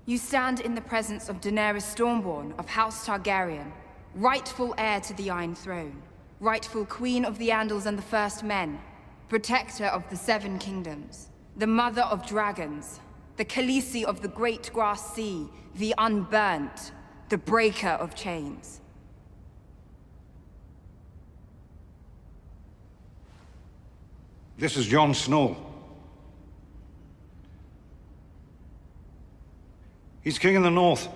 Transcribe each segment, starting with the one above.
You stand in the presence of Daenerys Stormborn of House Targaryen, rightful heir to the Iron Throne, rightful Queen of the Andals and the First Men, protector of the Seven Kingdoms, the Mother of Dragons, the Khaleesi of the Great Grass Sea, the Unburnt, the Breaker of Chains. This is Jon Snow. He's king in the north.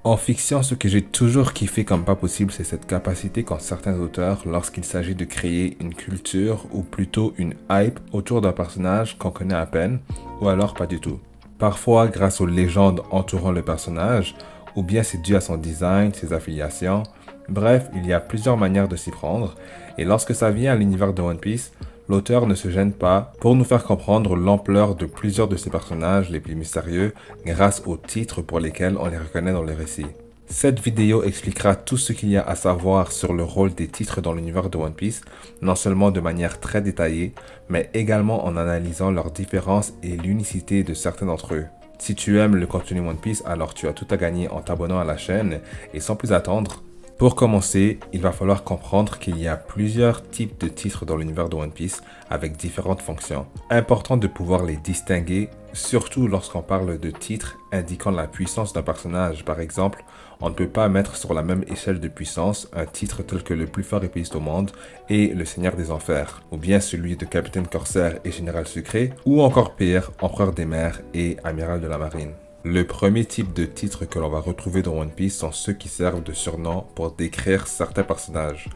En fiction, ce que j'ai toujours kiffé comme pas possible, c'est cette capacité qu'ont certains auteurs lorsqu'il s'agit de créer une culture ou plutôt une hype autour d'un personnage qu'on connaît à peine, ou alors pas du tout. Parfois grâce aux légendes entourant le personnage, ou bien c'est dû à son design, ses affiliations. Bref, il y a plusieurs manières de s'y prendre, et lorsque ça vient à l'univers de One Piece, l'auteur ne se gêne pas pour nous faire comprendre l'ampleur de plusieurs de ses personnages les plus mystérieux grâce aux titres pour lesquels on les reconnaît dans le récit. Cette vidéo expliquera tout ce qu'il y a à savoir sur le rôle des titres dans l'univers de One Piece, non seulement de manière très détaillée, mais également en analysant leurs différences et l'unicité de certains d'entre eux. Si tu aimes le contenu One Piece, alors tu as tout à gagner en t'abonnant à la chaîne, et sans plus attendre, pour commencer, il va falloir comprendre qu'il y a plusieurs types de titres dans l'univers de One Piece avec différentes fonctions. Important de pouvoir les distinguer, surtout lorsqu'on parle de titres indiquant la puissance d'un personnage. Par exemple, on ne peut pas mettre sur la même échelle de puissance un titre tel que le plus fort épéiste au monde et le Seigneur des Enfers, ou bien celui de Capitaine Corsaire et Général Sucré, ou encore pire, Empereur des Mers et Amiral de la Marine. Le premier type de titres que l'on va retrouver dans One Piece sont ceux qui servent de surnom pour décrire certains personnages.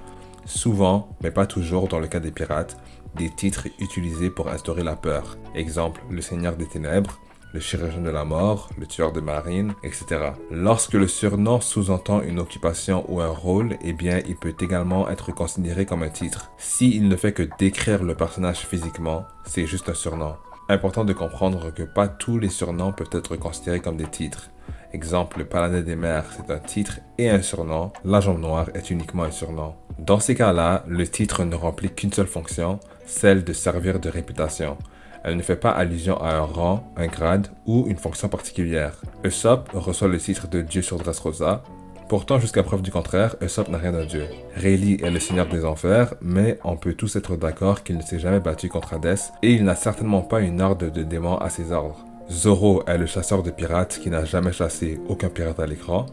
Souvent, mais pas toujours dans le cas des pirates, des titres utilisés pour instaurer la peur. Exemple, le Seigneur des Ténèbres, le Chirurgien de la Mort, le Tueur de Marine, etc. Lorsque le surnom sous-entend une occupation ou un rôle, eh bien, il peut également être considéré comme un titre. S'il ne fait que décrire le personnage physiquement, c'est juste un surnom. Important de comprendre que pas tous les surnoms peuvent être considérés comme des titres. Exemple, le Paladin des Mers, c'est un titre et un surnom. La Jambe Noire est uniquement un surnom. Dans ces cas-là, le titre ne remplit qu'une seule fonction, celle de servir de réputation. Elle ne fait pas allusion à un rang, un grade ou une fonction particulière. Usopp reçoit le titre de Dieu sur Dressrosa. Pourtant, jusqu'à preuve du contraire, Usopp n'a rien d'un dieu. Rayleigh est le Seigneur des Enfers, mais on peut tous être d'accord qu'il ne s'est jamais battu contre Hades et il n'a certainement pas une horde de démons à ses ordres. Zoro est le chasseur de pirates qui n'a jamais chassé aucun pirate à l'écran.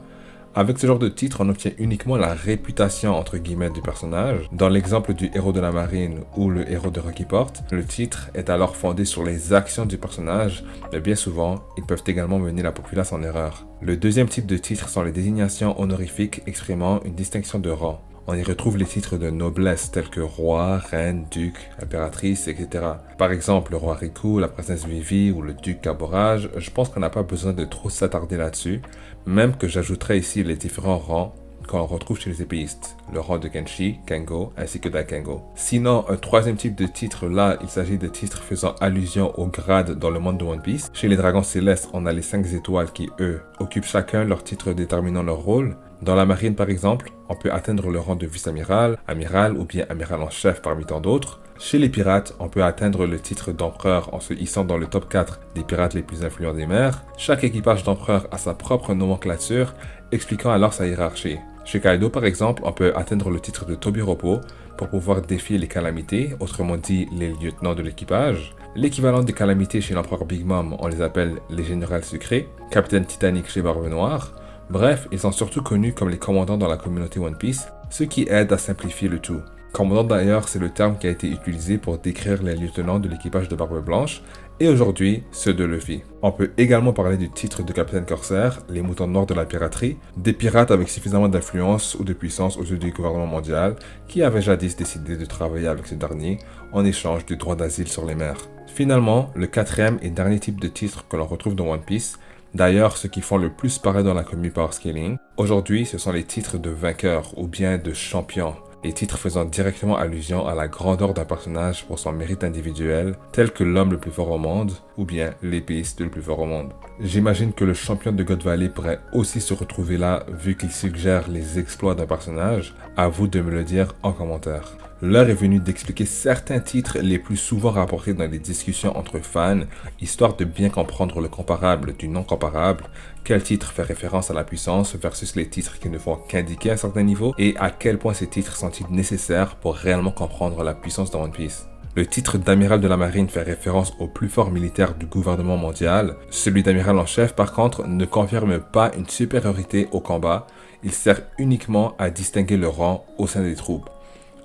Avec ce genre de titre, on obtient uniquement la réputation entre guillemets du personnage. Dans l'exemple du héros de la marine ou le héros de Rocky Port, le titre est alors fondé sur les actions du personnage, mais bien souvent, ils peuvent également mener la populace en erreur. Le deuxième type de titre sont les désignations honorifiques exprimant une distinction de rang. On y retrouve les titres de noblesse tels que roi, reine, duc, impératrice, etc. Par exemple, le roi Riku, la princesse Vivi ou le duc Caborage, je pense qu'on n'a pas besoin de trop s'attarder là-dessus, même que j'ajouterai ici les différents rangs qu'on retrouve chez les épéistes, le rang de Kenshi, Kengo, ainsi que d'Akengo. Sinon, un troisième type de titre, là, il s'agit de titres faisant allusion au grade dans le monde de One Piece. Chez les dragons célestes, on a les 5 étoiles qui, eux, occupent chacun leur titre déterminant leur rôle. Dans la marine, par exemple, on peut atteindre le rang de vice-amiral, amiral ou bien amiral en chef parmi tant d'autres. Chez les pirates, on peut atteindre le titre d'empereur en se hissant dans le top 4 des pirates les plus influents des mers. Chaque équipage d'empereur a sa propre nomenclature, expliquant alors sa hiérarchie. Chez Kaido, par exemple, on peut atteindre le titre de Tobiropo pour pouvoir défier les calamités, autrement dit les lieutenants de l'équipage. L'équivalent des calamités chez l'empereur Big Mom, on les appelle les généraux sucrés, capitaine Titanic chez Barbe Noire. Bref, ils sont surtout connus comme les commandants dans la communauté One Piece, ce qui aide à simplifier le tout. Commandant d'ailleurs, c'est le terme qui a été utilisé pour décrire les lieutenants de l'équipage de Barbe Blanche, et aujourd'hui, ceux de Luffy. On peut également parler du titre de capitaine Corsaire, les moutons noirs de la piraterie, des pirates avec suffisamment d'influence ou de puissance aux yeux du gouvernement mondial, qui avaient jadis décidé de travailler avec ce dernier en échange du droit d'asile sur les mers. Finalement, le quatrième et dernier type de titre que l'on retrouve dans One Piece, d'ailleurs ceux qui font le plus paraître dans la commu power scaling, aujourd'hui ce sont les titres de vainqueur ou bien de champion. Les titres faisant directement allusion à la grandeur d'un personnage pour son mérite individuel, tel que l'homme le plus fort au monde, ou bien l'épéiste le plus fort au monde. J'imagine que le champion de God Valley pourrait aussi se retrouver là, vu qu'il suggère les exploits d'un personnage. À vous de me le dire en commentaire. L'heure est venue d'expliquer certains titres les plus souvent rapportés dans les discussions entre fans, histoire de bien comprendre le comparable du non comparable, quel titre fait référence à la puissance versus les titres qui ne font qu'indiquer un certain niveau, et à quel point ces titres sont-ils nécessaires pour réellement comprendre la puissance de One Piece. Le titre d'amiral de la marine fait référence au plus fort militaire du gouvernement mondial. Celui d'amiral en chef, par contre, ne confirme pas une supériorité au combat, il sert uniquement à distinguer le rang au sein des troupes.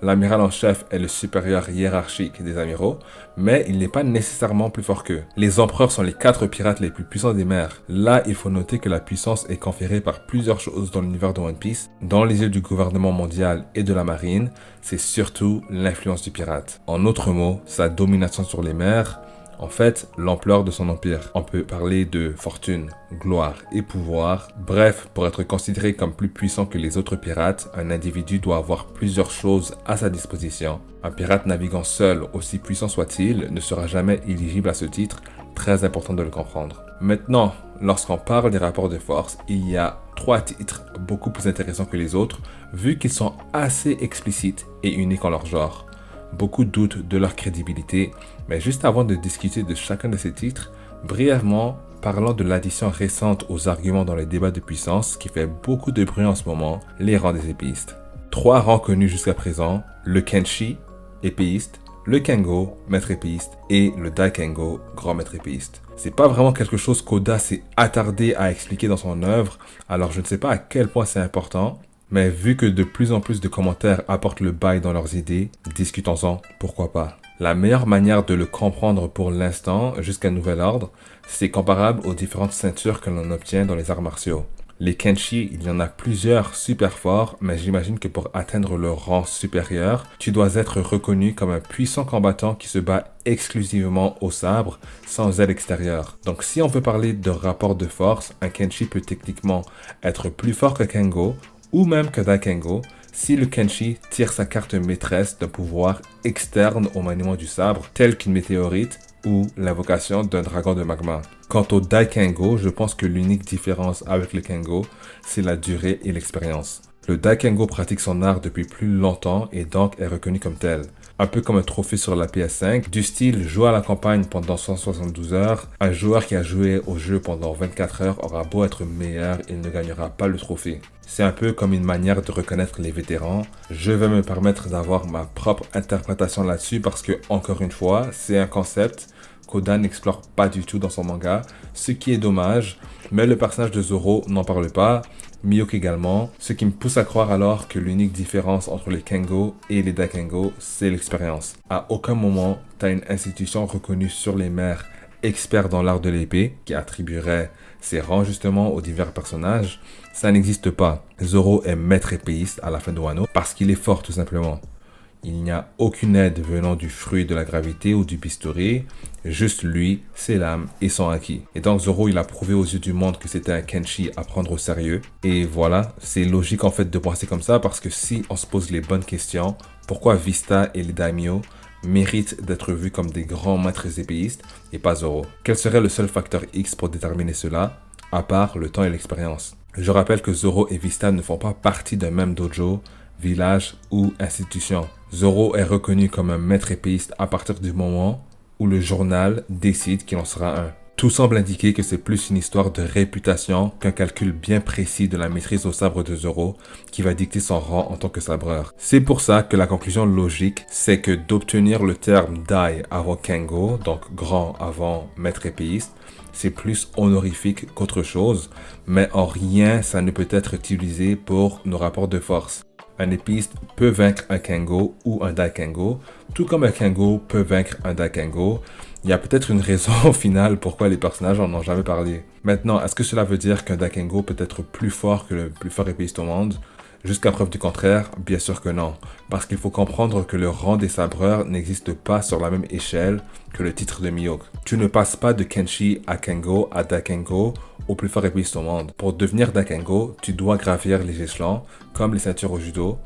L'amiral en chef est le supérieur hiérarchique des amiraux, mais il n'est pas nécessairement plus fort qu'eux. Les empereurs sont les 4 pirates les plus puissants des mers. Là, il faut noter que la puissance est conférée par plusieurs choses dans l'univers de One Piece. Dans les yeux du gouvernement mondial et de la marine, c'est surtout l'influence du pirate. En d'autres mots, sa domination sur les mers, en fait, l'ampleur de son empire. On peut parler de fortune, gloire et pouvoir. Bref, pour être considéré comme plus puissant que les autres pirates, un individu doit avoir plusieurs choses à sa disposition. Un pirate naviguant seul, aussi puissant soit-il, ne sera jamais éligible à ce titre, très important de le comprendre. Maintenant, lorsqu'on parle des rapports de force, il y a 3 titres beaucoup plus intéressants que les autres, vu qu'ils sont assez explicites et uniques en leur genre. Beaucoup doutent de leur crédibilité, mais juste avant de discuter de chacun de ces titres, brièvement, parlons de l'addition récente aux arguments dans les débats de puissance qui fait beaucoup de bruit en ce moment, les rangs des épéistes. 3 rangs connus jusqu'à présent, le Kenshi, épéiste, le Kengo, maître épéiste, et le Daikengo, grand maître épéiste. C'est pas vraiment quelque chose qu'Oda s'est attardé à expliquer dans son œuvre, alors je ne sais pas à quel point c'est important, mais vu que de plus en plus de commentaires apportent le bail dans leurs idées, discutons-en, pourquoi pas. La meilleure manière de le comprendre pour l'instant, jusqu'à nouvel ordre, c'est comparable aux différentes ceintures que l'on obtient dans les arts martiaux. Les Kenshi, il y en a plusieurs super forts, mais j'imagine que pour atteindre le rang supérieur, tu dois être reconnu comme un puissant combattant qui se bat exclusivement au sabre, sans aide extérieure. Donc si on veut parler de rapport de force, un Kenshi peut techniquement être plus fort que Kengo, ou même que Daikengo, si le Kenshi tire sa carte maîtresse d'un pouvoir externe au maniement du sabre, tel qu'une météorite ou l'invocation d'un dragon de magma. Quant au Daikengo, je pense que l'unique différence avec le Kengo, c'est la durée et l'expérience. Le Daikengo pratique son art depuis plus longtemps et donc est reconnu comme tel. Un peu comme un trophée sur la PS5, du style jouer à la campagne pendant 172 heures, un joueur qui a joué au jeu pendant 24 heures aura beau être meilleur, il ne gagnera pas le trophée. C'est un peu comme une manière de reconnaître les vétérans. Je vais me permettre d'avoir ma propre interprétation là-dessus parce que, encore une fois, c'est un concept qu'Oda n'explore pas du tout dans son manga, ce qui est dommage, mais le personnage de Zoro n'en parle pas, Mihawk également, ce qui me pousse à croire alors que l'unique différence entre les Kengo et les Daikengo, c'est l'expérience. À aucun moment, t'as une institution reconnue sur les mers, expert dans l'art de l'épée, qui attribuerait ses rangs justement aux divers personnages. Ça n'existe pas. Zoro est maître épéiste à la fin de Wano parce qu'il est fort tout simplement. Il n'y a aucune aide venant du fruit de la gravité ou du bistouri, juste lui, ses lames et son haki. Et donc Zoro, il a prouvé aux yeux du monde que c'était un Kenshi à prendre au sérieux. Et voilà, c'est logique en fait de penser comme ça parce que si on se pose les bonnes questions, pourquoi Vista et les Daimyo méritent d'être vus comme des grands maîtres épéistes et pas Zoro? Quel serait le seul facteur X pour déterminer cela, à part le temps et l'expérience? Je rappelle que Zoro et Vista ne font pas partie d'un même dojo, village ou institution. Zoro est reconnu comme un maître épéiste à partir du moment où le journal décide qu'il en sera un. Tout semble indiquer que c'est plus une histoire de réputation qu'un calcul bien précis de la maîtrise au sabre de Zoro qui va dicter son rang en tant que sabreur. C'est pour ça que la conclusion logique, c'est que d'obtenir le terme Dai avant Kengo, donc grand avant maître épéiste, c'est plus honorifique qu'autre chose, mais en rien ça ne peut être utilisé pour nos rapports de force. Un épéiste peut vaincre un Kengo ou un Daikengo, tout comme un Kengo peut vaincre un Daikengo. Il y a peut-être une raison finale pourquoi les personnages en ont jamais parlé. Maintenant, est-ce que cela veut dire qu'un Daikengo peut être plus fort que le plus fort épéiste au monde? Jusqu'à preuve du contraire, bien sûr que non. Parce qu'il faut comprendre que le rang des sabreurs n'existe pas sur la même échelle que le titre de Mihawk. Tu ne passes pas de Kenshi à Kengo à Daikengo au plus fort épéiste au monde. Pour devenir Daikengo, tu dois gravir les échelons, comme les ceintures au judo.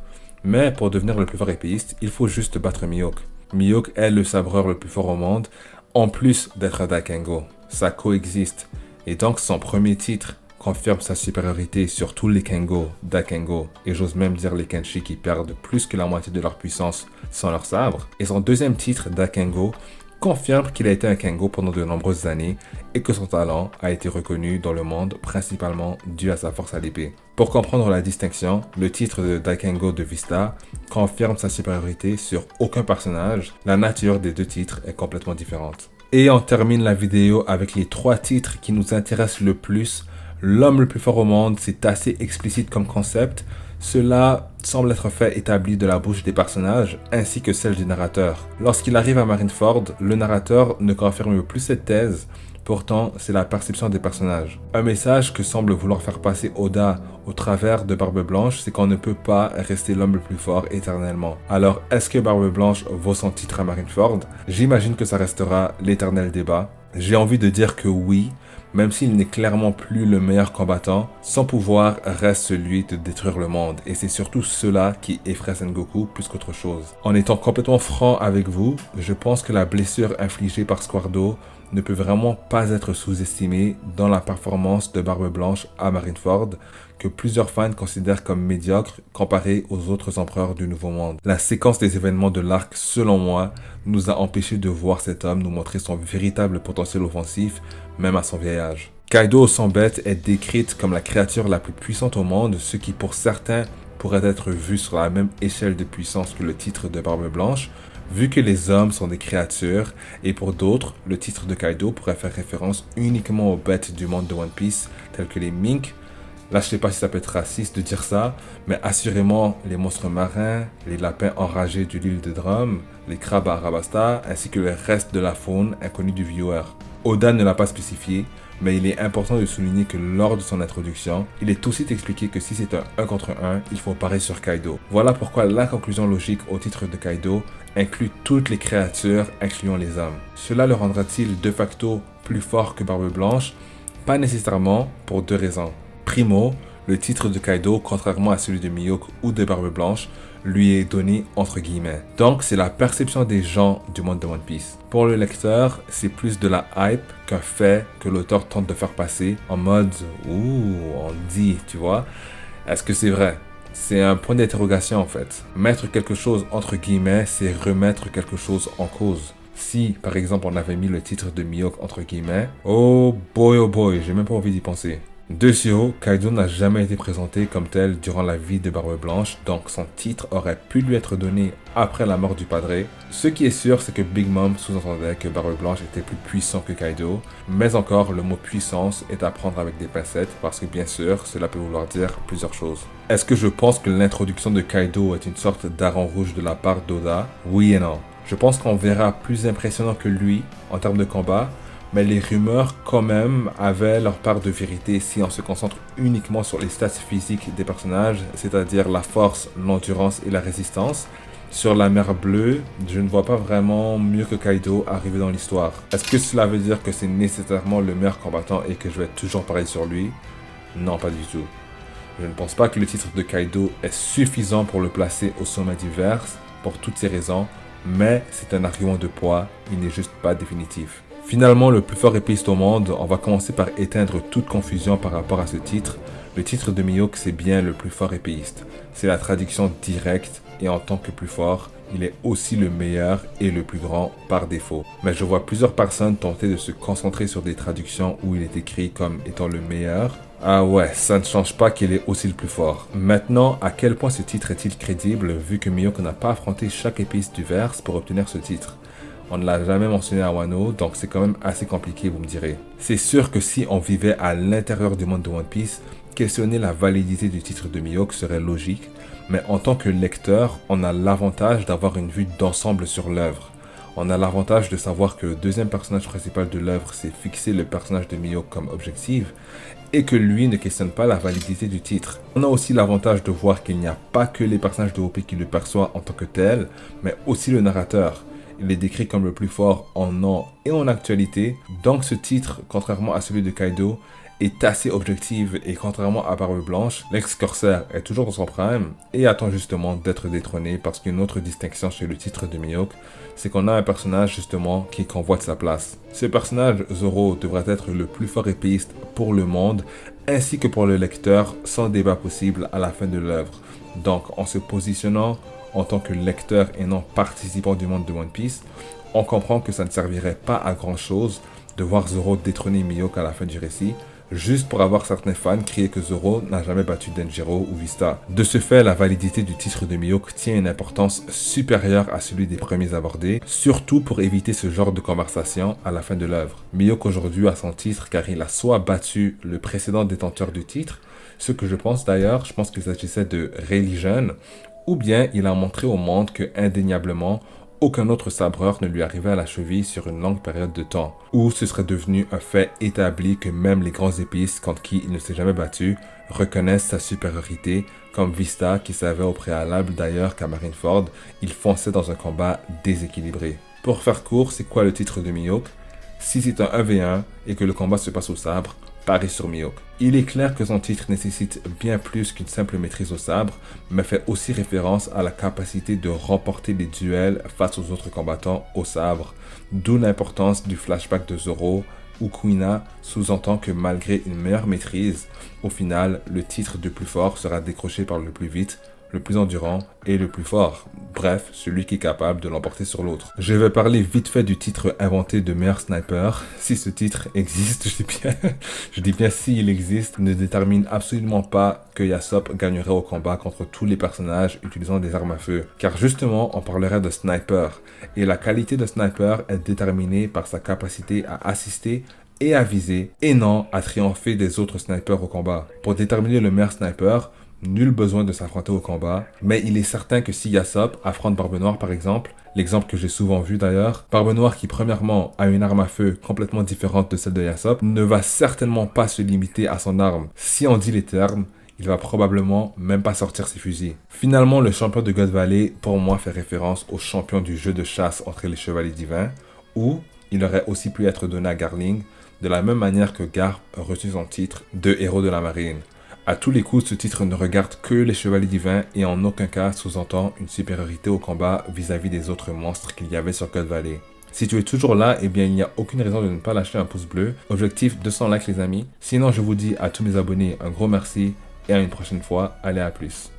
Mais pour devenir le plus fort épéiste, il faut juste battre Mihawk. Mihawk est le sabreur le plus fort au monde, en plus d'être un Daikengo. Ça coexiste. Et donc son premier titre, confirme sa supériorité sur tous les Kengo, Dakengo, et j'ose même dire les Kenshi qui perdent plus que la moitié de leur puissance sans leur sabre. Et son deuxième titre, Dakengo, confirme qu'il a été un Kengo pendant de nombreuses années et que son talent a été reconnu dans le monde principalement dû à sa force à l'épée. Pour comprendre la distinction, le titre de Dakengo de Vista confirme sa supériorité sur aucun personnage. La nature des deux titres est complètement différente. Et on termine la vidéo avec les 3 titres qui nous intéressent le plus. L'homme le plus fort au monde, c'est assez explicite comme concept. Cela semble être fait établi de la bouche des personnages ainsi que celle du narrateur. Lorsqu'il arrive à Marineford, le narrateur ne confirme plus cette thèse, pourtant c'est la perception des personnages. Un message que semble vouloir faire passer Oda au travers de Barbe Blanche, c'est qu'on ne peut pas rester l'homme le plus fort éternellement. Alors est-ce que Barbe Blanche vaut son titre à Marineford? J'imagine que ça restera l'éternel débat. J'ai envie de dire que oui, même s'il n'est clairement plus le meilleur combattant, son pouvoir reste celui de détruire le monde. Et c'est surtout cela qui effraie Sengoku plus qu'autre chose. En étant complètement franc avec vous, je pense que la blessure infligée par Squardo ne peut vraiment pas être sous-estimée dans la performance de Barbe Blanche à Marineford, que plusieurs fans considèrent comme médiocre comparé aux autres empereurs du Nouveau Monde. La séquence des événements de l'arc, selon moi, nous a empêché de voir cet homme nous montrer son véritable potentiel offensif, même à son vieil âge. Kaido sans bête est décrite comme la créature la plus puissante au monde, ce qui pour certains pourrait être vu sur la même échelle de puissance que le titre de Barbe Blanche, vu que les hommes sont des créatures, et pour d'autres, le titre de Kaido pourrait faire référence uniquement aux bêtes du monde de One Piece, telles que les Mink. Là, je sais pas si ça peut être raciste de dire ça, mais assurément les monstres marins, les lapins enragés de l'île de Drum, les crabes à Arabasta, ainsi que le reste de la faune inconnue du viewer. Oda ne l'a pas spécifié, mais il est important de souligner que lors de son introduction, il est aussi expliqué que si c'est un 1 contre 1, il faut parier sur Kaido. Voilà pourquoi la conclusion logique au titre de Kaido inclut toutes les créatures, incluant les hommes. Cela le rendra-t-il de facto plus fort que Barbe Blanche? Pas nécessairement, pour 2 raisons. Primo, le titre de Kaido, contrairement à celui de Mihawk ou de Barbe Blanche, lui est donné entre guillemets. Donc c'est la perception des gens du monde de One Piece. Pour le lecteur, c'est plus de la hype qu'un fait que l'auteur tente de faire passer en mode « Ouh, on dit, tu vois ». Est-ce que c'est vrai? C'est un point d'interrogation en fait. Mettre quelque chose entre guillemets, c'est remettre quelque chose en cause. Si, par exemple, on avait mis le titre de Mihawk entre guillemets, oh boy, j'ai même pas envie d'y penser. De ce haut, Kaido n'a jamais été présenté comme tel durant la vie de Barbe Blanche, donc son titre aurait pu lui être donné après la mort du padré. Ce qui est sûr, c'est que Big Mom sous-entendait que Barbe Blanche était plus puissant que Kaido, mais encore, le mot puissance est à prendre avec des pincettes, parce que bien sûr, cela peut vouloir dire plusieurs choses. Est-ce que je pense que l'introduction de Kaido est une sorte d'hareng rouge de la part d'Oda? Oui et non. Je pense qu'on verra plus impressionnant que lui en termes de combat, mais les rumeurs quand même avaient leur part de vérité si on se concentre uniquement sur les stats physiques des personnages, c'est-à-dire la force, l'endurance et la résistance. Sur la mer bleue, je ne vois pas vraiment mieux que Kaido arriver dans l'histoire. Est-ce que cela veut dire que c'est nécessairement le meilleur combattant et que je vais toujours parler sur lui? Non, pas du tout. Je ne pense pas que le titre de Kaido est suffisant pour le placer au sommet du Verse, pour toutes ces raisons, mais c'est un argument de poids, il n'est juste pas définitif. Finalement, le plus fort épéiste au monde, on va commencer par éteindre toute confusion par rapport à ce titre. Le titre de Mihawk, c'est bien le plus fort épéiste. C'est la traduction directe et en tant que plus fort, il est aussi le meilleur et le plus grand par défaut. Mais je vois plusieurs personnes tenter de se concentrer sur des traductions où il est écrit comme étant le meilleur. Ah ouais, ça ne change pas qu'il est aussi le plus fort. Maintenant, à quel point ce titre est-il crédible vu que Mihawk n'a pas affronté chaque épéiste du Verse pour obtenir ce titre? On ne l'a jamais mentionné à Wano, donc c'est quand même assez compliqué, vous me direz. C'est sûr que si on vivait à l'intérieur du monde de One Piece, questionner la validité du titre de Mihawk serait logique, mais en tant que lecteur, on a l'avantage d'avoir une vue d'ensemble sur l'œuvre. On a l'avantage de savoir que le deuxième personnage principal de l'œuvre s'est fixé le personnage de Mihawk comme objectif, et que lui ne questionne pas la validité du titre. On a aussi l'avantage de voir qu'il n'y a pas que les personnages de OP qui le perçoivent en tant que tel, mais aussi le narrateur. Il est décrit comme le plus fort en nom et en actualité, donc ce titre, contrairement à celui de Kaido, est assez objectif et contrairement à Barbe Blanche, l'ex-corsaire est toujours dans son prime et attend justement d'être détrôné parce qu'une autre distinction chez le titre de Mihawk, c'est qu'on a un personnage justement qui convoite sa place. Ce personnage, Zoro, devrait être le plus fort épéiste pour le monde ainsi que pour le lecteur sans débat possible à la fin de l'œuvre. Donc en se positionnant en tant que lecteur et non participant du monde de One Piece, on comprend que ça ne servirait pas à grand chose de voir Zoro détrôner Mihawk à la fin du récit, juste pour avoir certains fans crier que Zoro n'a jamais battu Denjiro ou Vista. De ce fait, la validité du titre de Mihawk tient une importance supérieure à celui des premiers abordés, surtout pour éviter ce genre de conversation à la fin de l'œuvre. Mihawk aujourd'hui a son titre car il a soit battu le précédent détenteur du titre, ce que je pense d'ailleurs, je pense qu'il s'agissait de Religion, ou bien il a montré au monde que indéniablement, aucun autre sabreur ne lui arrivait à la cheville sur une longue période de temps, ou ce serait devenu un fait établi que même les grands épices contre qui il ne s'est jamais battu reconnaissent sa supériorité, comme Vista qui savait au préalable d'ailleurs qu'à Marineford, il fonçait dans un combat déséquilibré. Pour faire court, c'est quoi le titre de Mihawk? Si c'est un 1v1 et que le combat se passe au sabre, parie sur Mihawk. Il est clair que son titre nécessite bien plus qu'une simple maîtrise au sabre, mais fait aussi référence à la capacité de remporter les duels face aux autres combattants au sabre, d'où l'importance du flashback de Zoro, où Kuina sous-entend que malgré une meilleure maîtrise, au final, le titre de plus fort sera décroché par le plus vite, le plus endurant et le plus fort. Bref, celui qui est capable de l'emporter sur l'autre. Je vais parler vite fait du titre inventé de meilleur sniper. Si ce titre existe, je dis bien s'il existe, ne détermine absolument pas que Yasop gagnerait au combat contre tous les personnages utilisant des armes à feu. Car justement, on parlerait de sniper. Et la qualité de sniper est déterminée par sa capacité à assister et à viser, et non à triompher des autres snipers au combat. Pour déterminer le meilleur sniper, nul besoin de s'affronter au combat, mais il est certain que si Yasop affronte Barbe Noire par exemple, l'exemple que j'ai souvent vu d'ailleurs, Barbe Noire qui premièrement a une arme à feu complètement différente de celle de Yasop, ne va certainement pas se limiter à son arme. Si on dit les termes, il va probablement même pas sortir ses fusils. Finalement, le champion de God Valley, pour moi, fait référence au champion du jeu de chasse entre les chevaliers divins, où il aurait aussi pu être donné à Garling, de la même manière que Garp a reçu son titre de héros de la marine. À tous les coups, ce titre ne regarde que les chevaliers divins et en aucun cas sous-entend une supériorité au combat vis-à-vis des autres monstres qu'il y avait sur God Valley. Si tu es toujours là, eh bien il n'y a aucune raison de ne pas lâcher un pouce bleu. Objectif 200 likes les amis. Sinon je vous dis à tous mes abonnés un gros merci et à une prochaine fois. Allez, à plus.